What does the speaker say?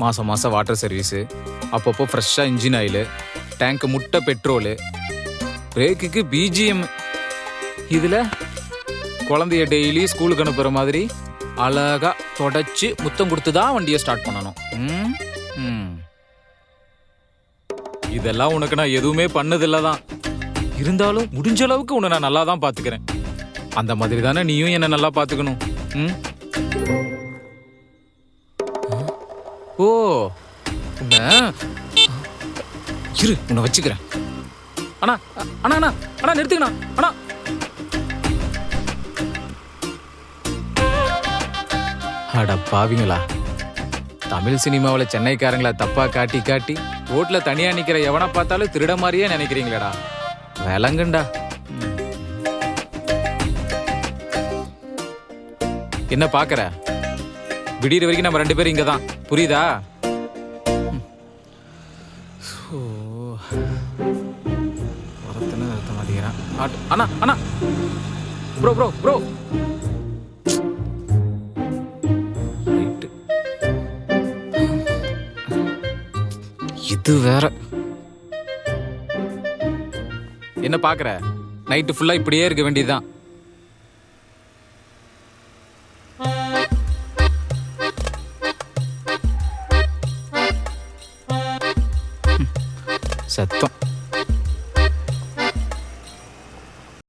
மாதம் மாதம் water service, அப்பப்போ ஃப்ரெஷ்ஷாக இன்ஜின் ஆயிலு, டேங்க்கு முட்டை பெட்ரோலு, பிரேக்குக்கு பிஜிஎம். இதில் குழந்தைய டெய்லி ஸ்கூலுக்கு அனுப்புகிற மாதிரி அழகா தொடச்சி முத்தம் கொடுத்து தான் வண்டியை ஸ்டார்ட் பண்ணணும். இதெல்லாம் உனக்கு நான் எதுவுமே பண்ணதில்லை தான். இருந்தாலும் முடிஞ்ச அளவுக்கு உன்னை நான் நல்லா தான் பார்த்துக்கிறேன். அந்த மாதிரி தானே நீயும் என்னை நல்லா பார்த்துக்கணும். ஓ உன்னை இரு, உன்னை வச்சுக்கிறேன். அண்ணா அண்ணா அண்ணா அண்ணா நிறுத்துக்கண்ணா அண்ணா. அட பாவிங்களா, தமிழ் சினிமாவில் சென்னைக்காரங்களா தப்பா காட்டி காட்டி ரோட்ல தனியா நிக்கிற எவனை பார்த்தாலும் திருட மாதிரியே நினைக்கிறீங்களேடா. விளங்குண்டா. என்ன பாக்குற? விடிகிற வரைக்கும் நம்ம 2 பேரும் இங்கதான், புரியுதா? அண்ணா அண்ணா ப்ரோ ப்ரோ ப்ரோ இது வேற. என்ன பாக்குற? நைட்டு ஃபுல்லா இப்படியே இருக்க வேண்டியதுதான். சத்தம்.